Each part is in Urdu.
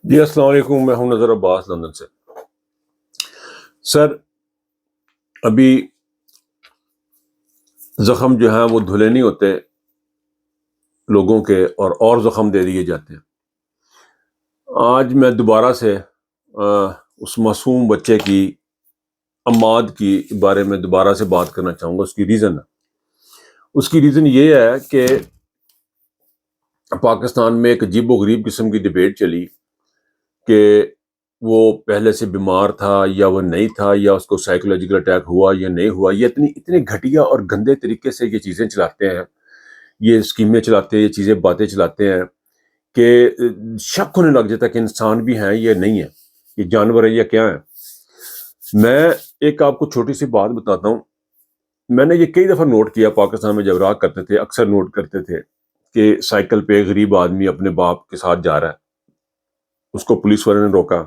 جی السلام علیکم، میں ہوں نظر عباس لندن سے۔ سر، ابھی زخم جو ہیں وہ دھلے نہیں ہوتے لوگوں کے، اور زخم دے دیے جاتے ہیں۔ آج میں دوبارہ سے اس معصوم بچے کی، عماد کی بارے میں دوبارہ سے بات کرنا چاہوں گا۔ اس کی ریزن یہ ہے کہ پاکستان میں ایک عجیب و غریب قسم کی ڈبیٹ چلی کہ وہ پہلے سے بیمار تھا یا وہ نہیں تھا، یا اس کو سائیکولوجیکل اٹیک ہوا یا نہیں ہوا۔ یہ اتنے گھٹیا اور گندے طریقے سے یہ چیزیں چلاتے ہیں، یہ اسکیمیں چلاتے ہیں، یہ چیزیں باتیں چلاتے ہیں کہ شک ہونے لگ جاتا ہے کہ انسان بھی ہیں یا نہیں ہے، یہ جانور ہیں یا کیا ہیں۔ میں ایک آپ کو چھوٹی سی بات بتاتا ہوں۔ میں نے یہ کئی دفعہ نوٹ کیا، پاکستان میں جب راہ کرتے تھے اکثر نوٹ کرتے تھے کہ سائیکل پہ غریب آدمی اپنے باپ کے ساتھ جا رہا ہے، اس کو پولیس والے نے روکا،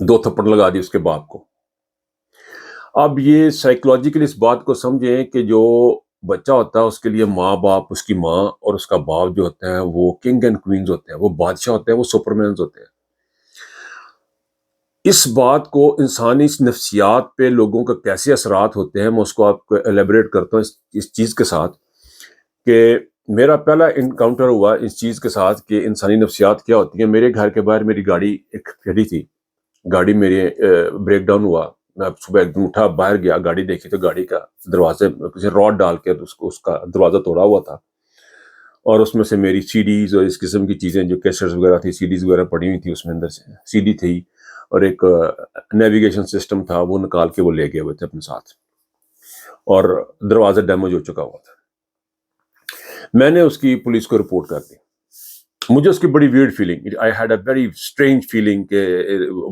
2 تھپڑ لگا دی اس کے باپ کو۔ اب یہ سائیکولوجیکل اس بات کو سمجھیں کہ جو بچہ ہوتا ہے اس کے لیے ماں باپ، اس کی ماں اور اس کا باپ جو ہوتا ہے وہ کنگ اینڈ کوئنز ہوتے ہیں، وہ بادشاہ ہوتے ہیں، وہ سپرمینز ہوتے ہیں۔ اس بات کو انسانی نفسیات پہ لوگوں کا کیسے اثرات ہوتے ہیں، میں اس کو آپ کو ایلیبریٹ کرتا ہوں اس چیز کے ساتھ کہ میرا پہلا انکاؤنٹر ہوا اس چیز کے ساتھ کہ انسانی نفسیات کیا ہوتی ہیں۔ میرے گھر کے باہر میری گاڑی ایک کھڑی تھی، گاڑی میری بریک ڈاؤن ہوا۔ میں صبح ایک دن اٹھا، باہر گیا، گاڑی دیکھی تو گاڑی کا دروازے کسی راڈ ڈال کے اس کا دروازہ توڑا ہوا تھا، اور اس میں سے میری سی ڈیز اور اس قسم کی چیزیں جو کیسٹس وغیرہ تھی، سی ڈیز وغیرہ پڑی ہوئی تھی اس میں، اندر سے سی ڈی تھی اور ایک نیویگیشن سسٹم تھا، وہ نکال کے وہ لے گئے ہوئے تھے اپنے ساتھ، اور دروازہ ڈیمیج ہو چکا ہوا تھا۔ میں نے اس کی پولیس کو رپورٹ کر دی۔ مجھے اس کی بڑی weird feeling, I had a very strange feeling کہ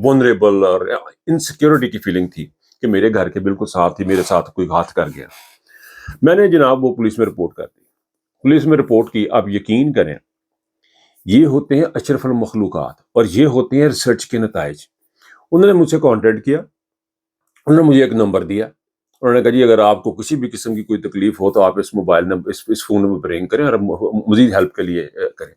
ونریبل اور انسیکیورٹی کی فیلنگ تھی کہ میرے گھر کے بالکل ساتھ ہی میرے ساتھ کوئی ہاتھ کر گیا۔ میں نے جناب وہ پولیس میں رپورٹ کر دی۔ پولیس میں رپورٹ کی، آپ یقین کریں یہ ہوتے ہیں اشرف المخلوقات، اور یہ ہوتے ہیں ریسرچ کے نتائج۔ انہوں نے مجھ سے کانٹیکٹ کیا، انہوں نے مجھے ایک نمبر دیا، انہوں نے کہا جی اگر آپ کو کسی بھی قسم کی کوئی تکلیف ہو تو آپ اس موبائل نمبر اس فون نمبر پر رنگ کریں اور مزید ہیلپ کے لیے کریں۔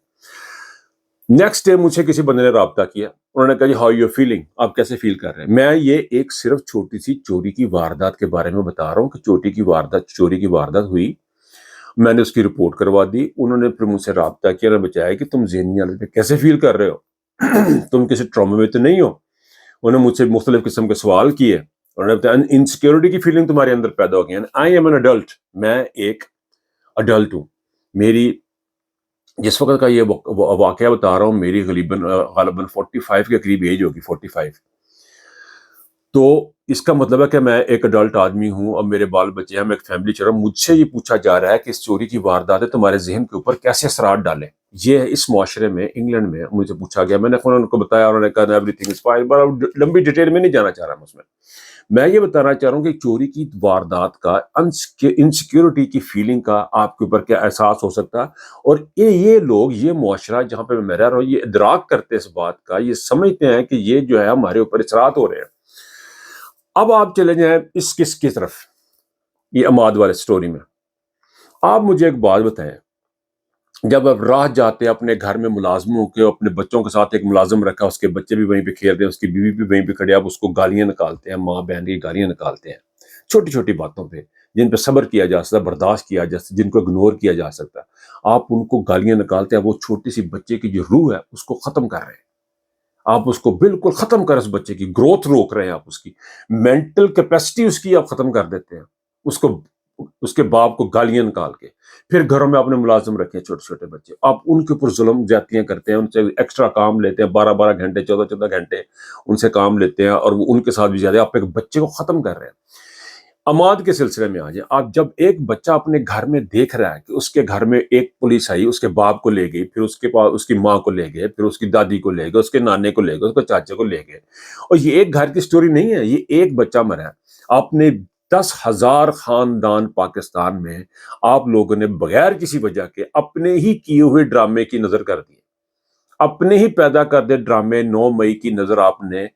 نیکسٹ ڈے مجھ سے کسی بندے نے رابطہ کیا، انہوں نے کہا جی ہاؤ یو فیلنگ، آپ کیسے فیل کر رہے ہیں۔ میں یہ ایک صرف چھوٹی سی چوری کی واردات کے بارے میں بتا رہا ہوں کہ چوری کی واردات ہوئی، میں نے اس کی رپورٹ کروا دی۔ انہوں نے پھر مجھ سے رابطہ کیا، نے بچایا کہ تم ذہنی حالت میں کیسے فیل کر رہے ہو، تم کسی ٹراما میں تو نہیں ہو۔ انہوں نے مجھ سے مختلف قسم کے سوال کیے، انہوں نے بتایا انسیکیورٹی کی فیلنگ تمہارے اندر پیدا ہو گئی ہے۔ آئی ایم این ایڈلٹ، میں ایک ایڈلٹ ہوں۔ میری جس وقت کا یہ واقعہ بتا رہا ہوں، میری غالباً 45 کے قریب ایج ہوگی، 45۔ تو اس کا مطلب ہے کہ میں ایک ایڈلٹ آدمی ہوں، اور میرے بال بچے ہیں، میں ایک فیملی چل رہا ہوں۔ مجھ سے یہ پوچھا جا رہا ہے کہ اس چوری کی وارداتیں تمہارے ذہن کے اوپر کیسے اثرات ڈالیں۔ یہ اس معاشرے میں، انگلینڈ میں مجھے پوچھا گیا۔ میں نے ان کو بتایا، انہوں نے کہا ایوری تھنگ از فائن، بڑا لمبی ڈیٹیل میں نہیں جانا چاہ رہا ہوں اس میں۔ میں یہ بتانا چاہ رہا ہوں کہ چوری کی واردات کا، انسیکیورٹی کی فیلنگ کا آپ کے اوپر کیا احساس ہو سکتا ہے، اور یہ لوگ، یہ معاشرہ جہاں پہ میں رہ رہا ہوں، یہ ادراک کرتے ہیں اس بات کا، یہ سمجھتے ہیں کہ یہ جو ہے ہمارے اوپر اثرات ہو رہے ہیں۔ اب آپ چلے جائیں اس کس کی طرف، یہ عماد والے سٹوری میں۔ آپ مجھے ایک بات بتائیں، جب آپ راہ جاتے ہیں اپنے گھر میں ملازموں کے، اپنے بچوں کے ساتھ ایک ملازم رکھا، اس کے بچے بھی وہیں پہ کھیل رہے ہیں، اس کی بیوی بھی وہیں پہ کھڑی، آپ اس کو گالیاں نکالتے ہیں، ماں بہن کی گالیاں نکالتے ہیں چھوٹی چھوٹی باتوں پہ، جن پہ صبر کیا جا سکتا، برداشت کیا جا سکتا، جن کو اگنور کیا جا سکتا، آپ ان کو گالیاں نکالتے ہیں۔ وہ چھوٹی سی بچے کی جو روح ہے اس کو ختم کر رہے ہیں، آپ اس کو بالکل ختم کر، اس بچے کی گروتھ روک رہے ہیں، آپ اس کی مینٹل کیپیسٹی اس کی آپ ختم کر دیتے ہیں، اس کو، اس کے باپ کو گالیاں نکال کے۔ پھر گھروں میں اپنے ملازم رکھے چھوٹے چھوٹے بچے، آپ ان کے اوپر ظلم زیادتیاں کرتے ہیں، ان سے ایکسٹرا کام لیتے ہیں، 12 گھنٹے 14 گھنٹے ان سے کام لیتے ہیں، اور وہ ان کے ساتھ بھی زیادہ، آپ ایک بچے کو ختم کر رہے ہیں۔ عماد کے سلسلے میں آ جائیں، آپ جب ایک بچہ اپنے گھر میں دیکھ رہا ہے کہ اس کے گھر میں ایک پولیس آئی، اس کے باپ کو لے گئی، پھر اس کے پاس اس کی ماں کو لے گئے، پھر اس کی دادی کو لے گئے، اس کے نانے کو لے گئے، اس کے چاچے کو لے گئے، اور یہ ایک گھر کی سٹوری نہیں ہے، یہ ایک بچہ مرا ہے۔ آپ نے 10,000 خاندان پاکستان میں آپ لوگوں نے بغیر کسی وجہ کے اپنے ہی کیے ہوئے ڈرامے کی نظر کر دی، اپنے ہی پیدا کر دے ڈرامے 9 مئی کی نظر آپ نے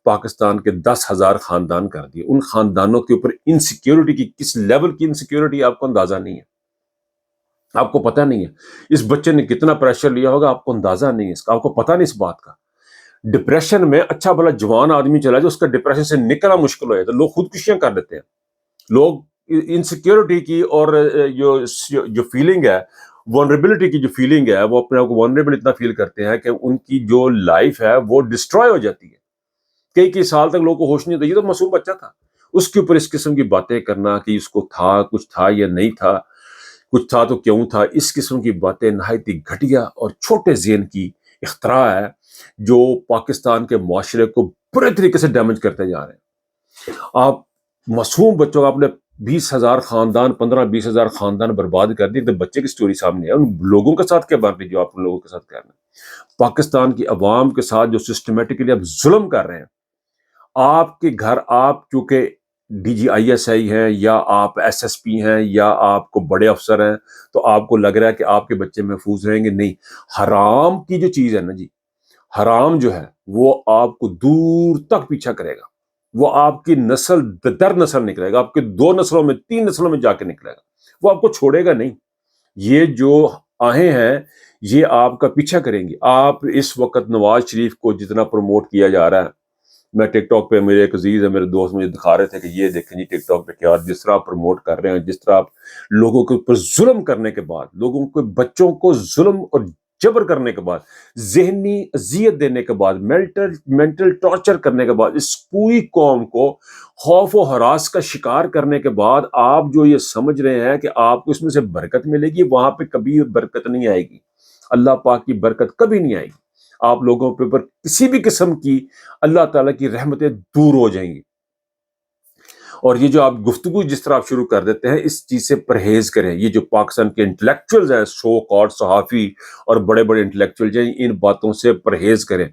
پاکستان کے 10,000 خاندان کر دیے۔ ان خاندانوں کے اوپر انسیکیورٹی کی، کس لیول کی انسیکیورٹی آپ کو اندازہ نہیں ہے، آپ کو پتہ نہیں ہے۔ اس بچے نے کتنا پریشر لیا ہوگا، آپ کو اندازہ نہیں ہے اس کا، آپ کو پتہ نہیں اس بات کا۔ ڈپریشن میں اچھا بھلا جوان آدمی چلا جائے، اس کا ڈپریشن سے نکلنا مشکل ہو جائے تو لوگ خودکشیاں کر لیتے ہیں. لوگ انسیکیورٹی کی اور جو فیلنگ ہے، ونریبلٹی کی جو فیلنگ ہے، وہ اپنے آپ کو ونریبل اتنا فیل کرتے ہیں کہ ان کی جو لائف ہے وہ ڈسٹروائے ہو جاتی ہے. کئی سال تک لوگوں کو ہوش نہیں ہوتا. یہ تو معصوم بچہ تھا، اس کے اوپر اس قسم کی باتیں کرنا کہ اس کو تھا، کچھ تھا یا نہیں تھا، کچھ تھا تو کیوں تھا، اس قسم کی باتیں نہایت ہی گھٹیا اور چھوٹے ذہن کی اختراع ہے جو پاکستان کے معاشرے کو برے طریقے سے ڈیمیج کرتے جا رہے ہیں. آپ معصوم بچوں کو آپ نے 20,000 خاندان، 15-20,000 خاندان برباد کر دی. تو بچے کی سٹوری سامنے ہے، ان لوگوں کے ساتھ کیا بن رہی جو آپ ان لوگوں کے ساتھ کر رہے ہیں. پاکستان کی عوام کے ساتھ جو سسٹمیٹکلی آپ ظلم کر رہے ہیں. آپ کے گھر، آپ چونکہ DGISI ہیں یا آپ SSP ہیں یا آپ کو بڑے افسر ہیں تو آپ کو لگ رہا ہے کہ آپ کے بچے محفوظ رہیں گے. نہیں، حرام کی جو چیز ہے نا جی، حرام جو ہے وہ آپ کو دور تک پیچھا کرے گا. وہ آپ کی نسل در نسل نکلے گا، آپ کے 2 نسلوں میں 3 نسلوں میں جا کے نکلے گا. وہ آپ کو چھوڑے گا نہیں. یہ جو آہیں ہیں یہ آپ کا پیچھا کریں گی. آپ اس وقت نواز شریف کو جتنا پروموٹ کیا جا رہا ہے، میں ٹک ٹاک پہ، میرے ایک عزیز ہے، میرے دوست مجھے دکھا رہے تھے کہ یہ دیکھیں جی ٹک ٹاک پہ کیا، جس طرح آپ پروموٹ کر رہے ہیں، جس طرح آپ لوگوں کے اوپر ظلم کرنے کے بعد، لوگوں کے بچوں کو ظلم اور جبر کرنے کے بعد، ذہنی اذیت دینے کے بعد، مینٹل ٹارچر کرنے کے بعد، اس پوری قوم کو خوف و ہراس کا شکار کرنے کے بعد آپ جو یہ سمجھ رہے ہیں کہ آپ کو اس میں سے برکت ملے گی، وہاں پہ کبھی برکت نہیں آئے گی. اللہ پاک کی برکت کبھی نہیں آئے گی. آپ لوگوں کے اوپر کسی بھی قسم کی اللہ تعالیٰ کی رحمتیں دور ہو جائیں گی. اور یہ جو آپ گفتگو جس طرح آپ شروع کر دیتے ہیں، اس چیز سے پرہیز کریں. یہ جو پاکستان کے انٹلیکچوئلز ہیں، سو کالڈ صحافی اور بڑے بڑے انٹلیکچوئل ہیں، ان باتوں سے پرہیز کریں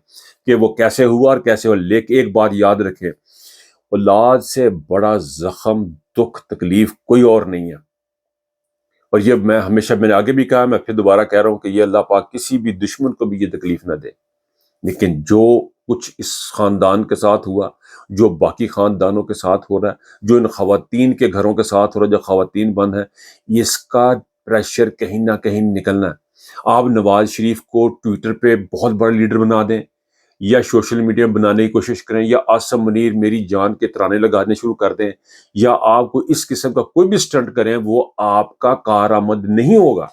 کہ وہ کیسے ہوا اور کیسے ہوا. لیکن ایک بات یاد رکھیں، اولاد سے بڑا زخم، دکھ، تکلیف کوئی اور نہیں ہے. اور یہ میں ہمیشہ، میں نے آگے بھی کہا، میں پھر دوبارہ کہہ رہا ہوں کہ یہ اللہ پاک کسی بھی دشمن کو بھی یہ تکلیف نہ دے. لیکن جو کچھ اس خاندان کے ساتھ ہوا، جو باقی خاندانوں کے ساتھ ہو رہا ہے، جو ان خواتین کے گھروں کے ساتھ ہو رہا ہے، جو خواتین بند ہیں، یہ اس کا پریشر کہیں نہ کہیں نکلنا ہے. آپ نواز شریف کو ٹویٹر پہ بہت بڑا لیڈر بنا دیں یا سوشل میڈیا میں بنانے کی کوشش کریں، یا عاصم منیر میری جان کے ترانے لگانے شروع کر دیں، یا آپ کو اس قسم کا کوئی بھی سٹنٹ کریں، وہ آپ کا کارآمد نہیں ہوگا.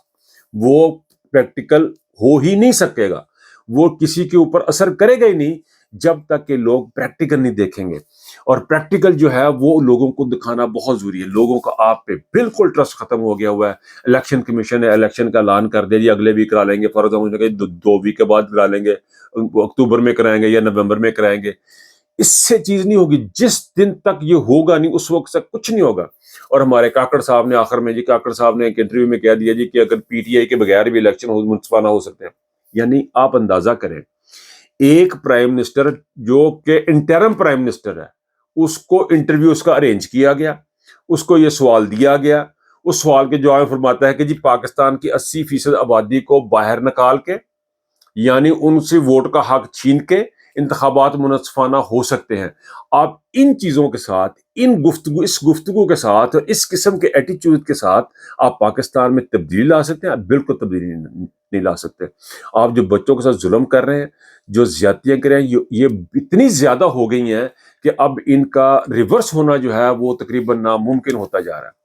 وہ پریکٹیکل ہو ہی نہیں سکے گا. وہ کسی کے اوپر اثر کرے گا ہی نہیں جب تک کہ لوگ پریکٹیکل نہیں دیکھیں گے. اور پریکٹیکل جو ہے وہ لوگوں کو دکھانا بہت ضروری ہے. لوگوں کا آپ پہ بالکل ٹرسٹ ختم ہو گیا ہوا ہے. الیکشن کمیشن نے الیکشن کا اعلان کر دیا، اگلے ویک کرا لیں گے، فرض ہے 2 ویک کے بعد کرا لیں گے، اکتوبر میں کرائیں گے یا نومبر میں کرائیں گے. اس سے چیز نہیں ہوگی. جس دن تک یہ ہوگا نہیں اس وقت سے کچھ نہیں ہوگا. اور ہمارے کاکڑ صاحب نے آخر میں، جی کاکڑ صاحب نے ایک انٹرویو میں کہہ دیا جی کہ اگر PTI کے بغیر بھی الیکشن منصفانہ ہو سکتے ہیں. یعنی آپ اندازہ کریں، ایک پرائم منسٹر جو کہ انٹرم پرائم منسٹر ہے، اس کو انٹرویو اس کا ارینج کیا گیا، اس کو یہ سوال دیا گیا. اس سوال کے جواب فرماتا ہے کہ جی پاکستان کی 80% آبادی کو باہر نکال کے، یعنی ان سے ووٹ کا حق چھین کے انتخابات منصفانہ ہو سکتے ہیں. آپ ان چیزوں کے ساتھ، اس گفتگو کے ساتھ، اس قسم کے ایٹیچیوڈ کے ساتھ آپ پاکستان میں تبدیلی لا سکتے ہیں؟ آپ بالکل تبدیلی نہیں لا سکتے. آپ جو بچوں کے ساتھ ظلم کر رہے ہیں، جو زیادتیاں کر رہے ہیں، یہ اتنی زیادہ ہو گئی ہیں کہ اب ان کا ریورس ہونا جو ہے وہ تقریباً ناممکن ہوتا جا رہا ہے.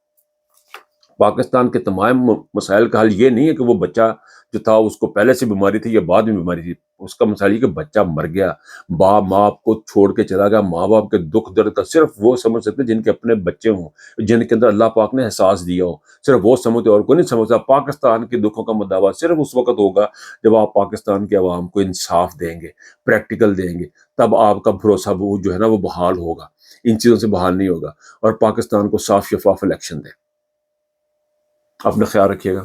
پاکستان کے تمام مسائل کا حل یہ نہیں ہے کہ وہ بچہ جو تھا اس کو پہلے سے بیماری تھی یا بعد میں بیماری تھی. اس کا مسئلہ یہ کہ بچہ مر گیا، باپ ماں کو چھوڑ کے چلا گیا. ماں باپ کے دکھ درد کا صرف وہ سمجھ سکتے جن کے اپنے بچے ہوں، جن کے اندر اللہ پاک نے احساس دیا ہو. صرف وہ سمجھتے، اور کوئی نہیں سمجھتا. پاکستان کے دکھوں کا مداوع صرف اس وقت ہوگا جب آپ پاکستان کے عوام کو انصاف دیں گے، پریکٹیکل دیں گے. تب آپ کا بھروسہ جو ہے نا وہ بحال ہوگا. ان چیزوں سے بحال نہیں ہوگا. اور پاکستان کو صاف شفاف الیکشن دیں. اپنا خیال رکھیے گا.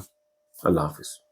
اللہ حافظ.